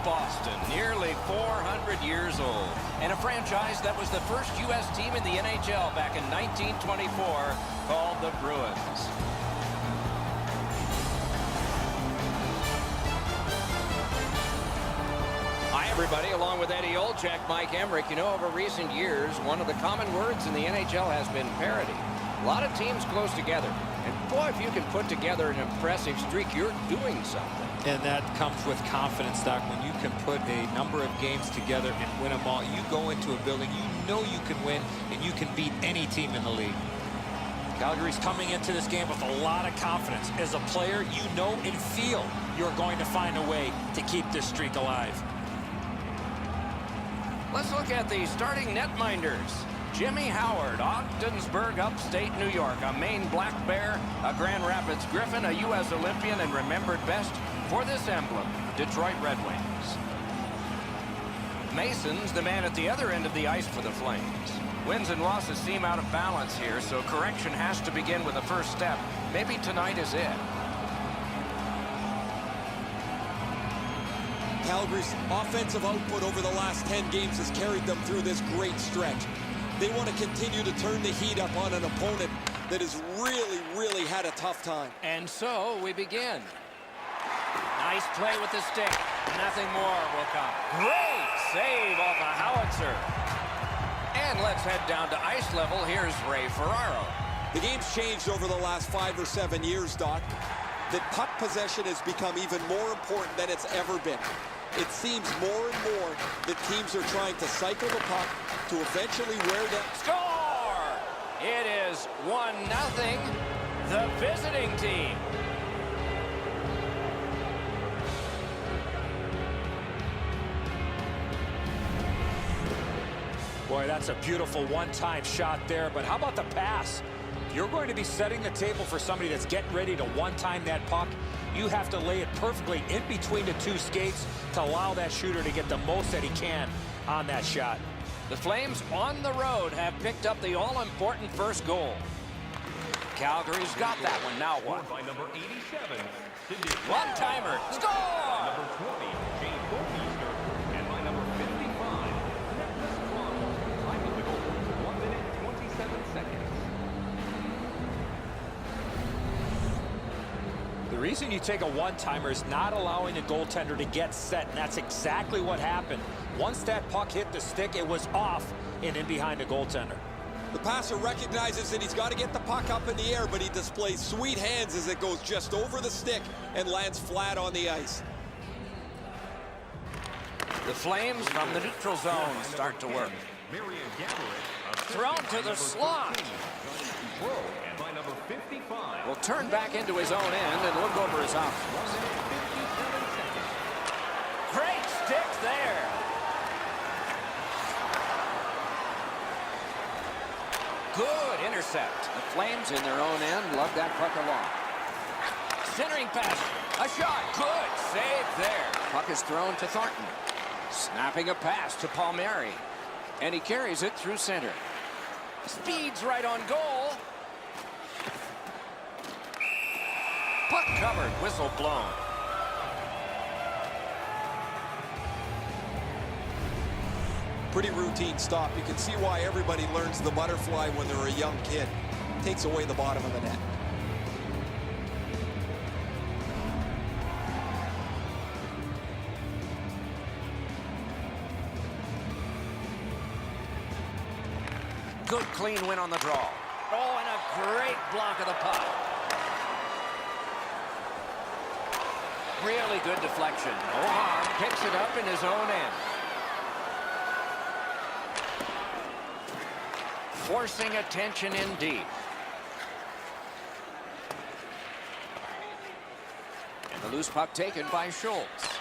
Boston, nearly 400 years old, and a franchise that was the first U.S. team in the NHL back in 1924, called the Bruins. Hi, everybody. Along with Eddie Olczyk, Mike Emmerich. You know, over recent years, one of the common words in the NHL has been parity. A lot of teams close together. And boy, if you can put together an impressive streak, you're doing something. And that comes with confidence, Doc. When you can put a number of games together and win them all, you go into a building, you know you can win, and you can beat any team in the league. Calgary's coming into this game with a lot of confidence. As a player, you know and feel you're going to find a way to keep this streak alive. Let's look at the starting netminders. Jimmy Howard, Ogdensburg, upstate New York, a Maine Black Bear, a Grand Rapids Griffin, a U.S. Olympian, and remembered best for this emblem, Detroit Red Wings. Mason's the man at the other end of the ice for the Flames. Wins and losses seem out of balance here, so correction has to begin with the first step. Maybe tonight is it. Calgary's offensive output over the last 10 games has carried them through this great stretch. They want to continue to turn the heat up on an opponent that has really had a tough time. And so we begin. Nice play with the stick. Nothing more will come. Great save off a howitzer. And let's head down to ice level. Here's Ray Ferraro. The game's changed over the last 5 or 7 years, Doc. That puck possession has become even more important than it's ever been. It seems more and more that teams are trying to cycle the puck to eventually wear them. Score! It is 1-0, the visiting team. Boy, that's a beautiful one-time shot there, but how about the pass? If you're going to be setting the table for somebody that's getting ready to one-time that puck, you have to lay it perfectly in between the two skates to allow that shooter to get the most that he can on that shot. The Flames on the road have picked up the all-important first goal. Calgary's got that one. Now what? By number 87, One-timer. Score! number 20, James Goldmeister, and by number 55, Nicholas Crumb. Time of the goal, 1 minute, 27 seconds. The reason you take a one-timer is not allowing the goaltender to get set, and that's exactly what happened. Once that puck hit the stick, it was off and in behind the goaltender. The passer recognizes that he's got to get the puck up in the air, but he displays sweet hands as it goes just over the stick and lands flat on the ice. The Flames from the neutral zone start to work. Thrown to the slot. And by number 55, Will turn back into his own end and look over his options. Great stick there. Good intercept. The Flames in their own end love that puck along. Centering pass. A shot. Good save there. Puck is thrown to Thornton. Snapping a pass to Palmieri. And he carries it through center. Speeds right on goal. Puck covered. Whistle blown. Pretty routine stop. You can see why everybody learns the butterfly when they're a young kid. Takes away the bottom of the net. Good clean win on the draw. Oh, and a great block of the puck. Really good deflection. O'Hara picks it up in his own end. Forcing attention in deep. And the loose puck taken by Schultz.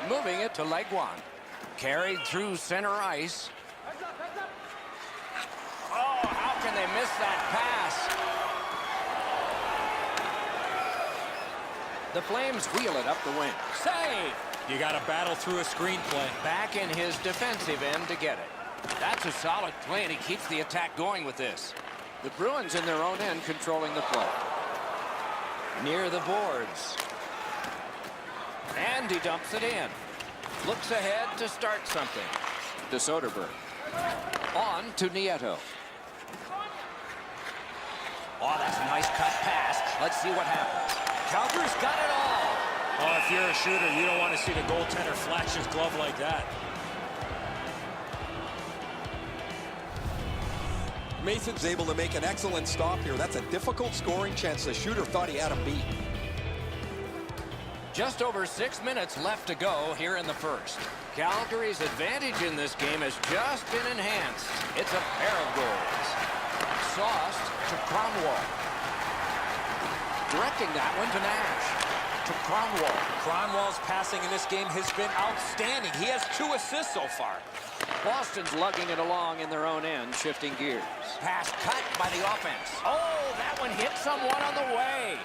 Moving it to Leguan. Carried through center ice. Oh, how can they miss that pass? The Flames wheel it up the wing. Save! You got to battle through a screenplay. Back in his defensive end to get it. That's a solid play, and he keeps the attack going with this. The Bruins in their own end controlling the play. Near the boards. And he dumps it in. Looks ahead to start something. To Soderberg. On to Nieto. Oh, that's a nice cut pass. Let's see what happens. Calgary's got it all. Oh, if you're a shooter, you don't want to see the goaltender flash his glove like that. Mason's able to make an excellent stop here. That's a difficult scoring chance. The shooter thought he had him beat. Just over 6 minutes left to go here in the first. Calgary's advantage in this game has just been enhanced. It's a pair of goals. Sauced to Kronwall. Directing that one to Nash. To Kronwall. Kronwall's passing in this game has been outstanding. He has 2 assists so far. Boston's lugging it along in their own end, shifting gears. Pass cut by the offense. Oh, that one hit someone on the way.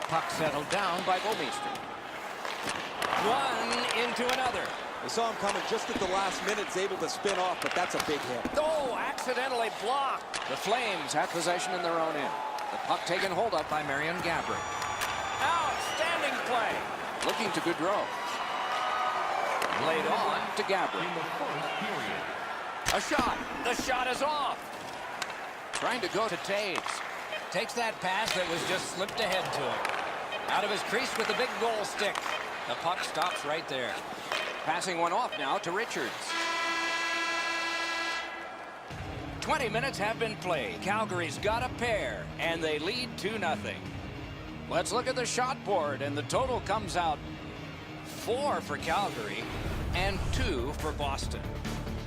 Puck settled down by Bouwmeester. One into another. We saw him coming just at the last minute. He's able to spin off, but that's a big hit. Oh, accidentally blocked. The Flames have possession in their own end. The puck taken hold of by Marion Gaborik. Outstanding play. Looking to Gaudreau. Laid on to Gaborik. In the first period. A shot. The shot is off. Trying to go to Taves. Takes that pass that was just slipped ahead to him. Out of his crease with the big goal stick. The puck stops right there. Passing one off now to Richards. 20 minutes have been played. Calgary's got a pair, and they lead 2-0. Let's look at the shot board, and the total comes out 4 for Calgary and 2 for Boston.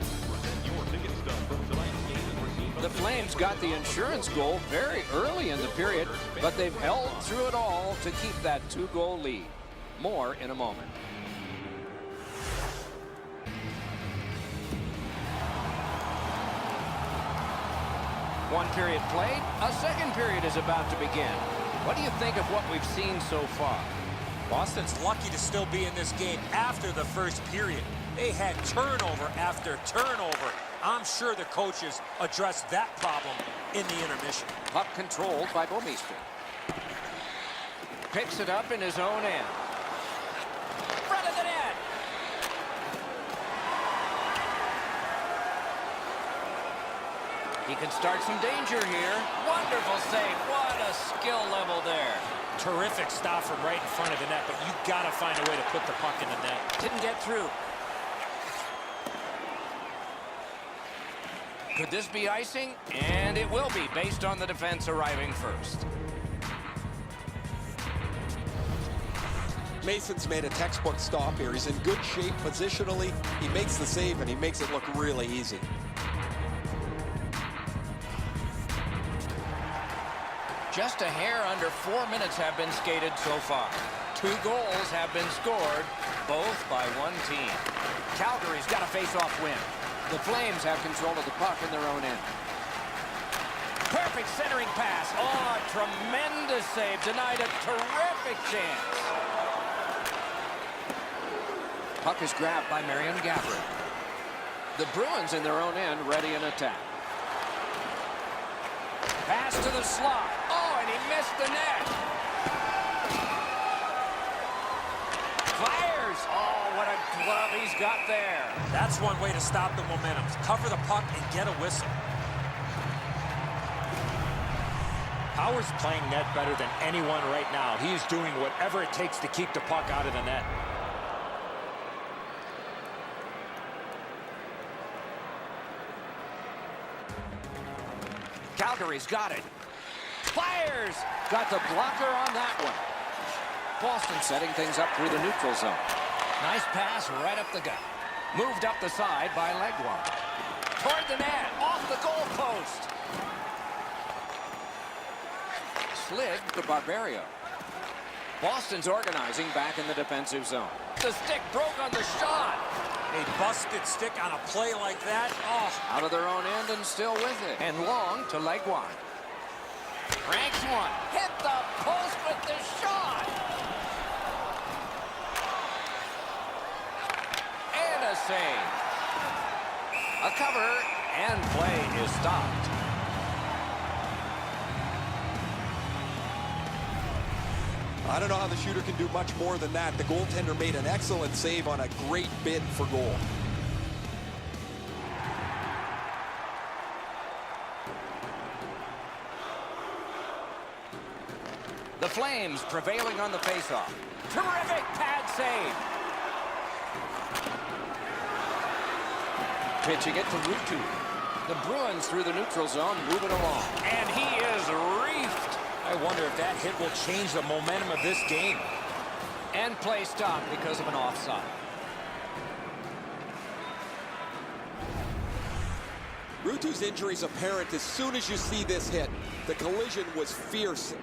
Present your ticket stub from tonight's game and receive The Flames got the insurance goal very early in the period, but they've held through it all to keep that 2-goal lead. More in a moment. One period played, a second period is about to begin. What do you think of what we've seen so far? Boston's lucky to still be in this game after the first period. They had turnover after turnover. I'm sure the coaches addressed that problem in the intermission. Puck controlled by Bouwmeester. Picks it up in his own end. Front of the net. He can start some danger here. Wonderful save. What a skill level there. Terrific stop from right in front of the net, but you got to find a way to put the puck in the net. Didn't get through. Could this be icing? And it will be, based on the defense arriving first. Mason's made a textbook stop here. He's in good shape positionally. He makes the save, and he makes it look really easy. Just a hair under 4 minutes have been skated so far. 2 goals have been scored, both by one team. Calgary's got a face-off win. The Flames have control of the puck in their own end. Perfect centering pass. Oh, tremendous save. Denied a terrific chance. Puck is grabbed by Marion Gaborik. The Bruins in their own end ready in attack. Pass to the slot. Oh, and he missed the net. Fires. Oh, what a glove he's got there. That's one way to stop the momentum. Cover the puck and get a whistle. Power's playing net better than anyone right now. He's doing whatever it takes to keep the puck out of the net. Calgary's got it. Fires! Got the blocker on that one. Boston setting things up through the neutral zone. Nice pass right up the gut. Moved up the side by Legwand. Toward the net, off the goal post. Slid to Barberio. Boston's organizing back in the defensive zone. The stick broke on the shot. A busted stick on a play like that. Oh, Out of their own end and still with it. And long to Legwand. Ranks one. Hit the post with the shot. And a save. A cover and play is stopped. I don't know how the shooter can do much more than that. The goaltender made an excellent save on a great bid for goal. The Flames prevailing on the faceoff. Terrific pad save. Pitching it to Rutu. The Bruins through the neutral zone, moving along. And he is reefed. I wonder if that hit will change the momentum of this game. And play stopped because of an offside. Rutu's injury is apparent as soon as you see this hit. The collision was fierce.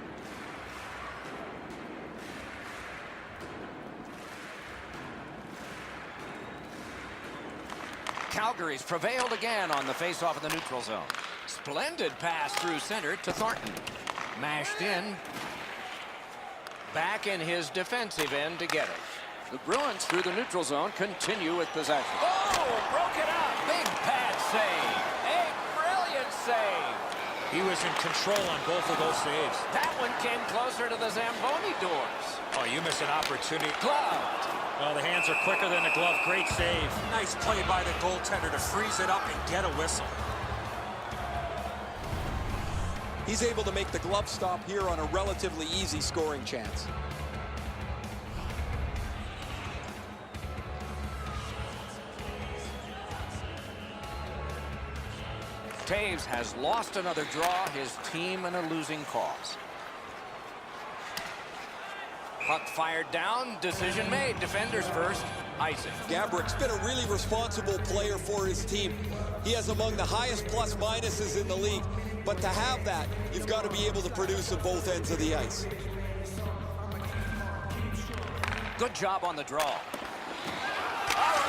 Calgary's prevailed again on the faceoff in the neutral zone. Splendid pass through center to Thornton. Mashed in. Back in his defensive end to get it. The Bruins through the neutral zone continue with possession. Oh, broke it up. Big pad save. A brilliant save. He was in control on both of those saves. That one came closer to the Zamboni doors. Oh, you missed an opportunity. Gloved. Well, the hands are quicker than the glove. Great save. Nice play by the goaltender to freeze it up and get a whistle. He's able to make the glove stop here on a relatively easy scoring chance. Taves has lost another draw, his team in a losing cause. Puck fired down, decision made. Defenders first, icing. Gabrick's been a really responsible player for his team. He has among the highest plus-minuses in the league. But to have that, you've got to be able to produce at both ends of the ice. Good job on the draw. A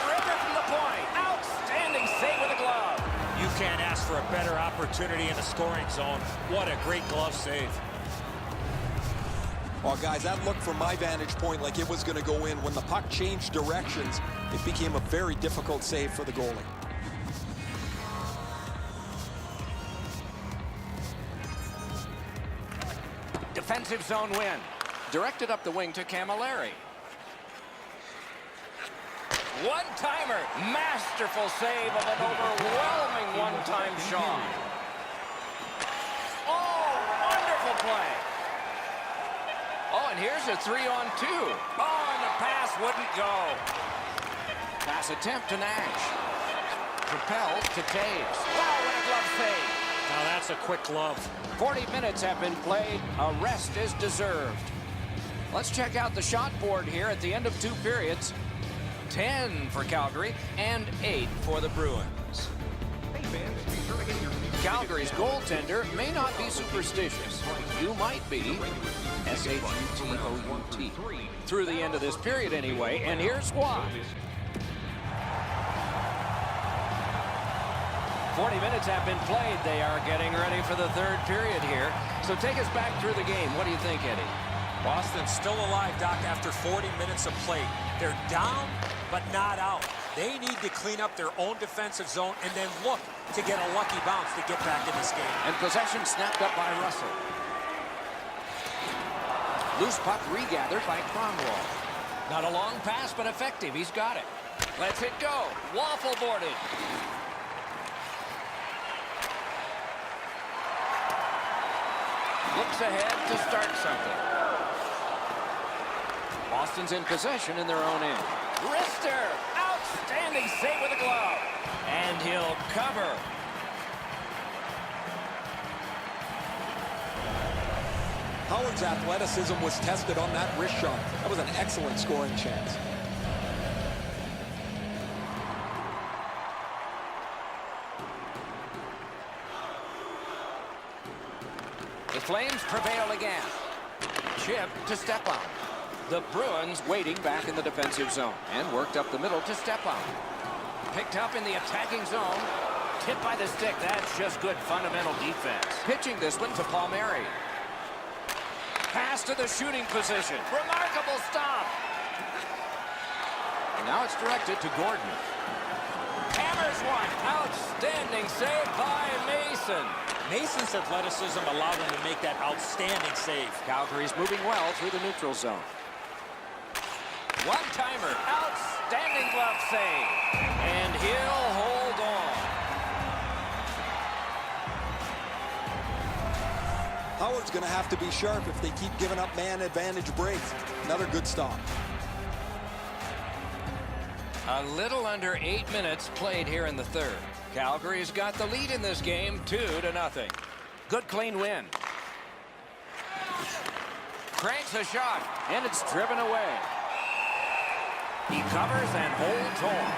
ripper from the point. Outstanding save with a glove. You can't ask for a better opportunity in the scoring zone. What a great glove save. Well, guys, that looked from my vantage point like it was going to go in. When the puck changed directions, it became a very difficult save for the goalie. Defensive zone win. Directed up the wing to Camilleri. One-timer. Masterful save of an overwhelming one-time shot. Oh, wonderful play. Oh, and here's a 3-on-2. Oh, and the pass wouldn't go. Pass attempt to Nash. Propelled to Taves. Wow, what a glove save. Now that's a quick glove. 40 minutes have been played. A rest is deserved. Let's check out the shot board here at the end of 2 periods. 10 for Calgary and 8 for the Bruins. Calgary's goaltender may not be superstitious. You might be. S-H-U-T-O-U-T. Through the end of this period anyway, and here's why. 40 minutes have been played. They are getting ready for the 3rd period here. So take us back through the game. What do you think, Eddie? Boston's still alive, Doc, after 40 minutes of play. They're down, but not out. They need to clean up their own defensive zone and then look to get a lucky bounce to get back in this game. And possession snapped up by Russell. Loose puck regathered by Cromwell. Not a long pass, but effective. He's got it. Let's it go. Waffle boarded. Looks ahead to start something. Boston's in possession in their own end. Wrister! Outstanding save with a glove. And he'll cover. Howard's athleticism was tested on that wrist shot. That was an excellent scoring chance. The Flames prevail again. Chip to Stepan. The Bruins waiting back in the defensive zone and worked up the middle to Stepan. Picked up in the attacking zone. Tipped by the stick. That's just good fundamental defense. Pitching this one to Palmieri. Pass to the shooting position. Remarkable stop. And now it's directed to Gordon. Hammers one. Outstanding save by Mason. Mason's athleticism allowed him to make that outstanding save. Calgary's moving well through the neutral zone. One-timer. Outstanding glove save. And he'll hold on. Howard's going to have to be sharp if they keep giving up man advantage breaks. Another good stop. A little under 8 minutes played here in the third. Calgary's got the lead in this game, 2-0. Good clean win. Cranks a shot, and it's driven away. He covers and holds on.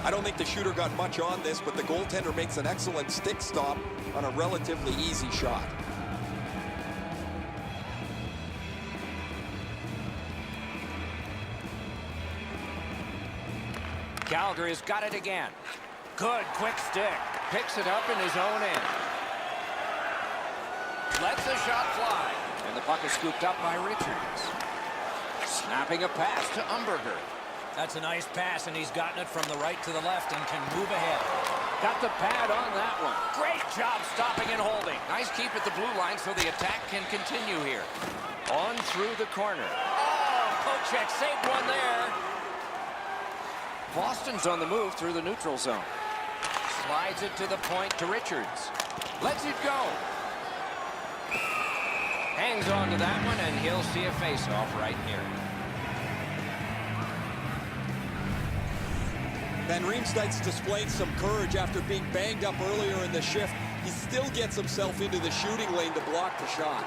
I don't think the shooter got much on this, but the goaltender makes an excellent stick stop on a relatively easy shot. Calgary's got it again. Good quick stick. Picks it up in his own end. Lets the shot fly. And the puck is scooped up by Richards. Snapping a pass to Umberger. That's a nice pass, and he's gotten it from the right to the left and can move ahead. Got the pad on that one. Great job stopping and holding. Nice keep at the blue line so the attack can continue here. On through the corner. Oh, Kochek saved one there. Boston's on the move through the neutral zone. Slides it to the point to Richards. Lets it go. Hangs on to that one, and he'll see a face-off right here. Van Riemsdyk's displayed some courage after being banged up earlier in the shift. He still gets himself into the shooting lane to block the shot.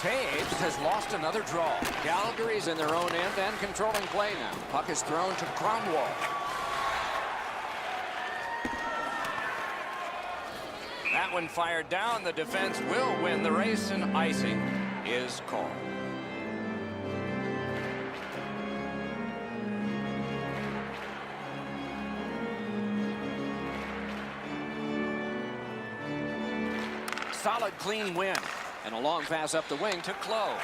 Taves has lost another draw. Calgary's in their own end and controlling play now. Puck is thrown to Cromwell. That one fired down. The defense will win the race, and icing is called. Solid, clean win. And a long pass up the wing to Clough.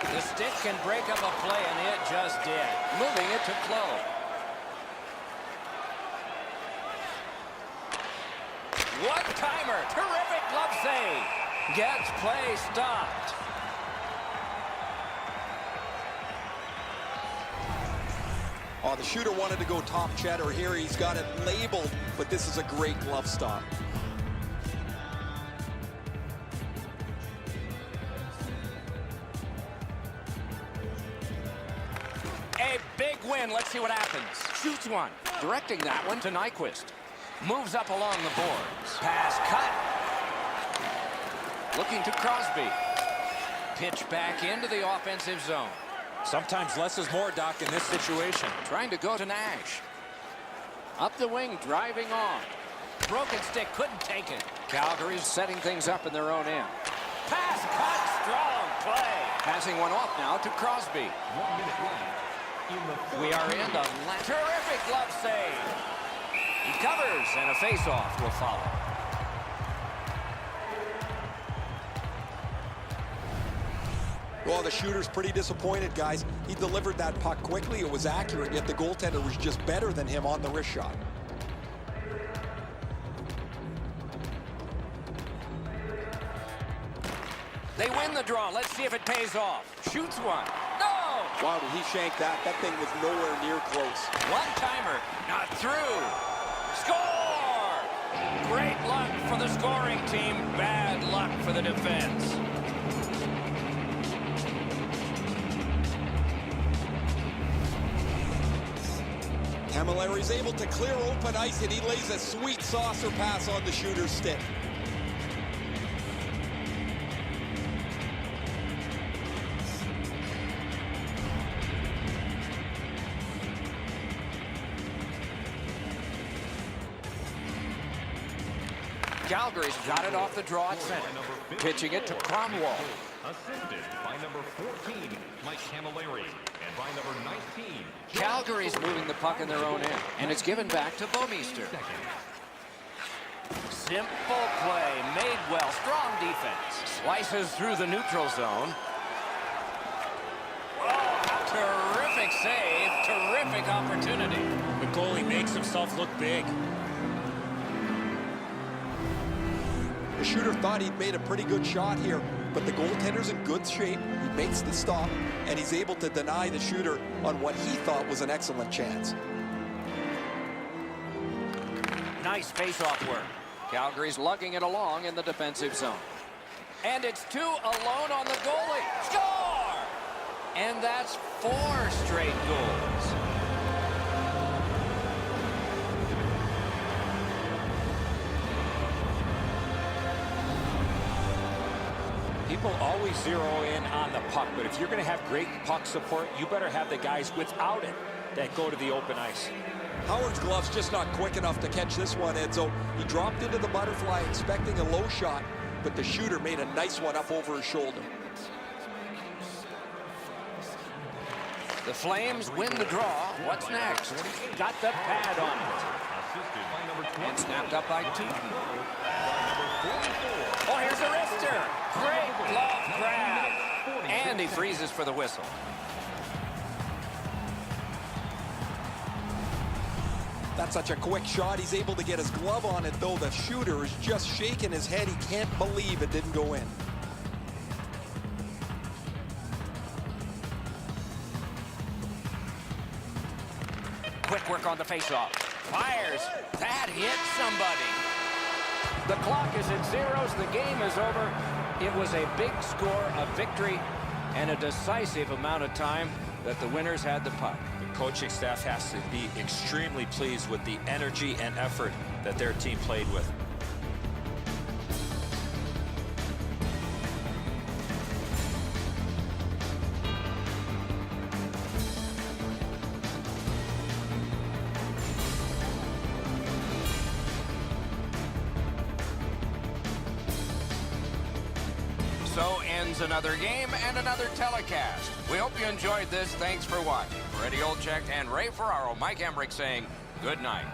The stick can break up a play, and it just did. Moving it to Clough. One-timer. Terrific glove save. Gets play stopped. Oh, the shooter wanted to go top cheddar here. He's got it labeled, but this is a great glove stop. A big win. Let's see what happens. Shoots one. Directing that one to Nyquist. Moves up along the boards. Pass cut. Looking to Crosby. Pitch back into the offensive zone. Sometimes less is more, Doc, in this situation. Trying to go to Nash. Up the wing, driving on. Broken stick, couldn't take it. Calgary's setting things up in their own end. Pass cut, strong play. Passing one off now to Crosby. 1 minute left in the fourth. We are in the last. Terrific glove save. He covers, and a face-off will follow. Well, the shooter's pretty disappointed, guys. He delivered that puck quickly. It was accurate, yet the goaltender was just better than him on the wrist shot. They win the draw. Let's see if it pays off. Shoots one. No! Wow, did he shank that? That thing was nowhere near close. One-timer. Not through. Score! Great luck for the scoring team. Bad luck for the defense. Camilleri's able to clear open ice, and he lays a sweet saucer pass on the shooter's stick. Calgary's got it off the draw at center. Pitching it to Cromwell. Assisted by number 14, Mike Camilleri, and by number 19, Calgary's moving the puck in their own end, and it's given back to Bouwmeester. Simple play, made well, strong defense. Slices through the neutral zone. Oh, terrific save. Terrific opportunity. The goalie makes himself look big. The shooter thought he'd made a pretty good shot here, but the goaltender's in good shape. He makes the stop, and he's able to deny the shooter on what he thought was an excellent chance. Nice face-off work. Calgary's lugging it along in the defensive zone. And it's 2 alone on the goalie. Score! And that's 4 straight goals. People always zero in on the puck, but if you're going to have great puck support, you better have the guys without it that go to the open ice. Howard's glove's just not quick enough to catch this one, Edzo. He dropped into the butterfly expecting a low shot, but the shooter made a nice one up over his shoulder. The Flames win the draw. What's next? Got the pad on it. And snapped up by Tooten. Oh, here's a wrister. Great glove grab. And he freezes for the whistle. That's such a quick shot. He's able to get his glove on it, though. The shooter is just shaking his head. He can't believe it didn't go in. Quick work on the faceoff. Fires. That hit somebody. The clock is at 0. The game is over. It was a big score, a victory, and a decisive amount of time that the winners had the puck. The coaching staff has to be extremely pleased with the energy and effort that their team played with. So ends another game and another telecast. We hope you enjoyed this. Thanks for watching. For Eddie Olczyk and Ray Ferraro, Mike Emmerich saying good night.